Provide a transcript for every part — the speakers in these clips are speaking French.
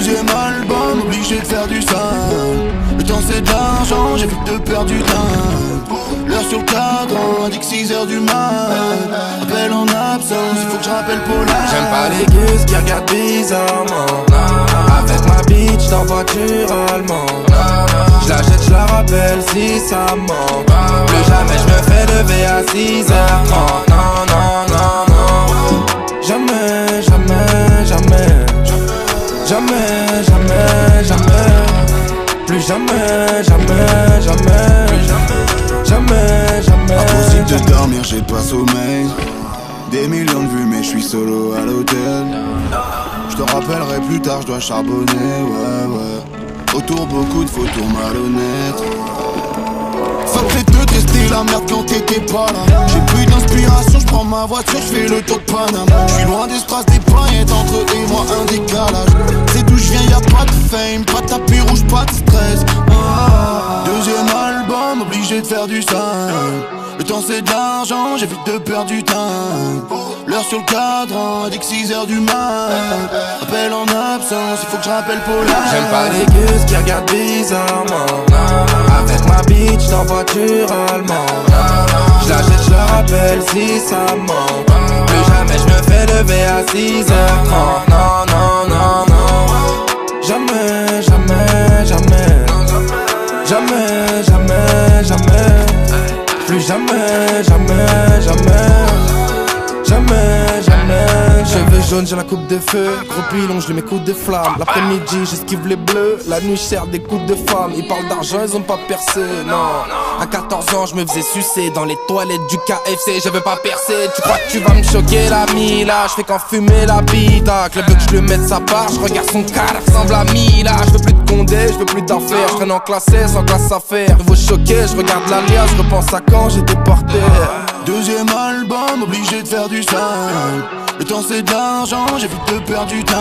Deuxième album, obligé de faire du sale. Le temps c'est de l'argent, j'évite de perdre du temps. L'heure sur le cadran, indique 6h du mat. Appel en absence, il faut que je rappelle Paula. J'aime pas les gus qui regardent bizarrement. Avec ma bitch dans voiture allemande. Je la jette, je la rappelle si ça manque. Plus jamais je me fais lever à 6h30. Non, non, non, non. Jamais, jamais, jamais. Jamais, jamais, jamais. Plus jamais, jamais, jamais. Jamais, jamais. Impossible de dormir, j'ai pas sommeil. Des millions de vues mais je suis solo à l'hôtel. Je te rappellerai plus tard, je dois charbonner, ouais, ouais. Autour beaucoup de photos malhonnêtes. Fuck les deux, tester la merde quand t'étais pas là. J'ai plus d'inspiration, j'prends ma voiture, j'fais le tour de Panama. J'suis loin des strass, des paillettes, entre eux et moi un décalage. C'est d'où j'viens, y'a pas de fame, pas de tapis rouge, pas de stress. Deuxième album, obligé de faire du sale. Le temps c'est de l'argent, j'évite de perdre du temps. L'heure sur le cadran, indique 6h du mat. Appel en absence, il faut que je rappelle Paula. J'aime pas les gus qui regardent bizarrement. Avec ma bitch dans voiture allemande. Je la jette, je la rappelle si ça manque. Plus jamais je me fais lever à 6h30. Non, non, non, non. Jamais, jamais, jamais. Jamais, jamais, jamais. Plus jamais, jamais, jamais. Jamais, jamais. Cheveux jaunes, j'ai la coupe de feu. Gros pilon, je lui mets coups de flamme. L'après-midi, j'esquive les bleus. La nuit, je sers des coups de femmes. Ils parlent d'argent, ils ont pas percé, non. À 14 ans, je me faisais sucer dans les toilettes du KFC. Je veux pas percer. Tu crois que tu vas me choquer, l'ami? Là, je fais qu'enfumer la bite. Club veut que je le mette sa part. Je regarde son car, ressemble à Mila. Je veux plus de Condé, je veux plus d'affaires. Je traîne en classe S, sans classe à faire. Nouveau choqué, je regarde l'alias. Je repense à quand j'étais porté. Deuxième album, obligé de faire du sale. Le temps c'est de l'argent, j'évite de perdre du temps.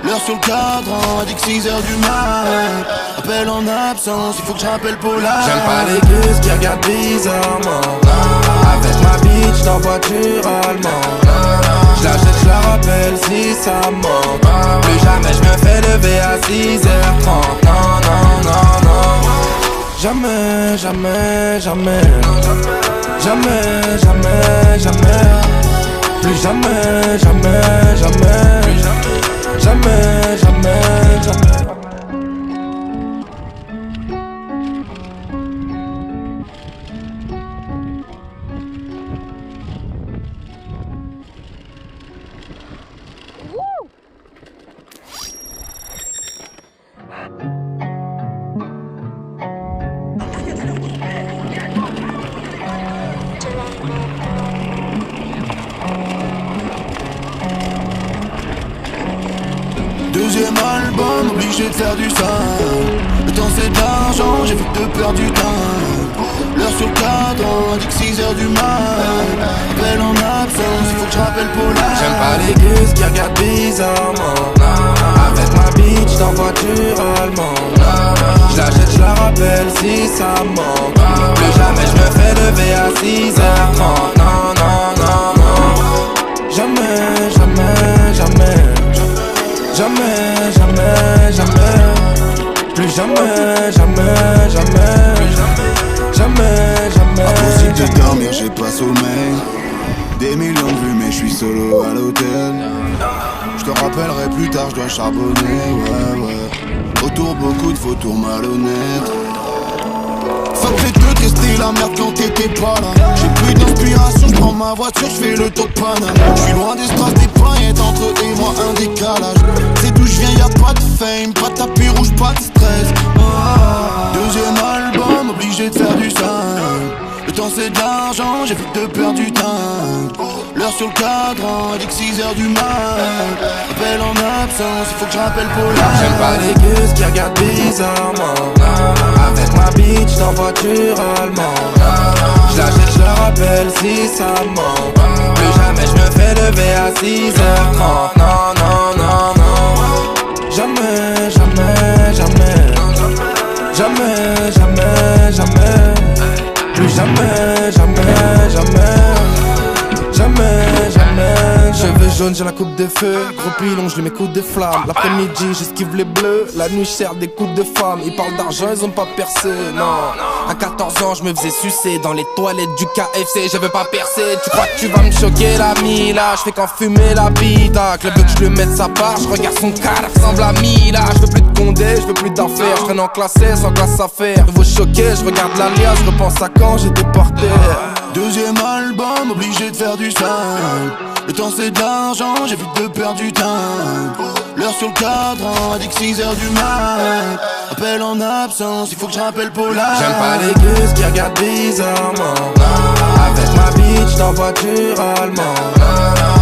L'heure sur le cadran, indique 6h du mat. Appel en absence, il faut que je rappelle Paula. J'aime pas les gus qui regardent bizarrement. Avec ma bitch dans voiture allemande. Je la jette, je la rappelle si ça manque. Plus jamais je me fais lever à 6h30. Non, non, non, non. Jamais, jamais, jamais. Jamais, jamais, jamais. Plus jamais, jamais, jamais. Jamais, jamais, jamais. Deuxième album, obligé de faire du sale. Le temps c'est de l'argent, j'évite de perdre du temps. L'heure sur le cadran, indique 6h du mat. Appel en absence, il faut que je rappelle Paula. J'aime pas les gus qui regardent bizarrement. Avec ma bitch dans voiture allemande. Je la jette, je la rappelle si ça manque. Plus jamais je me fais lever à 6h30. Non, non, non, non. Jamais, jamais, jamais. Jamais, jamais, jamais. Plus jamais, jamais, jamais. Jamais, jamais. Impossible de dormir, j'ai pas sommeil. Des millions de vues mais je suis solo à l'hôtel. Je te rappellerai plus tard, je dois charbonner, ouais, ouais. Autour beaucoup de photos malhonnêtes. Fuck les deux, tester la merde quand t'étais pas là. J'ai plus d'inspiration, j'prends ma voiture, j'fais le tour de Panama. J'suis loin des strass, des paillettes, entre eux et moi un décalage. C'est d'où j'viens, y'a pas de fame, pas de tapis rouge, pas de stress. Deuxième album, obligé de faire du sale. Le temps c'est de l'argent, j'évite de perdre du temps. L'heure sur le cadran, indique 6h du mat. Appel en absence, il faut que je rappelle Paula. J'aime pas les gus qui regardent bizarrement. Avec ma bitch dans voiture allemande. Je la jette, je la rappelle si ça manque. Plus jamais je me fais lever à 6h30. Non, non, non, non. Jamais, jamais, jamais. Jamais, jamais, jamais. Plus jamais, jamais, jamais. Jamais, jamais, jamais. Cheveux jaunes, j'ai la coupe de feu. Gros pilon, je lui mets coups de flamme. L'après-midi, j'esquive les bleus. La nuit, je sers des coups de femmes. Ils parlent d'argent, ils ont pas percé, non. À 14 ans, je me faisais sucer dans les toilettes du KFC. Je veux pas percer, tu crois que tu vas me choquer l'ami là. Je fais qu'en fumer la bida. Club veut que je le mette sa part. Je regarde son cadre, ressemble à Mila. Je veux plus de condé, je veux plus d'affaires. Je traîne en classe S, en classe à faire. Nouveau choqué, je regarde l'alias. Je repense à quand j'étais porté. Deuxième album, obligé de faire du sale. Le temps c'est de l'argent, j'évite de perdre du temps. L'heure sur le cadran, dit que 6h du mat. Appel en absence, il faut que je rappelle Paula. J'aime pas les gueux qui regardent bizarrement. Avec ma bitch dans voiture allemande.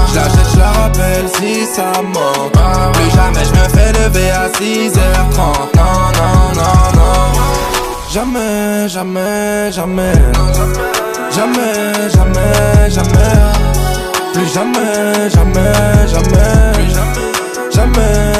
Je la jette, je la rappelle si ça manque. Plus jamais je me fais lever à 6h30. Non, non, non, non. Jamais, jamais, jamais. Jamais, jamais, jamais. Plus jamais, jamais, jamais. Jamais.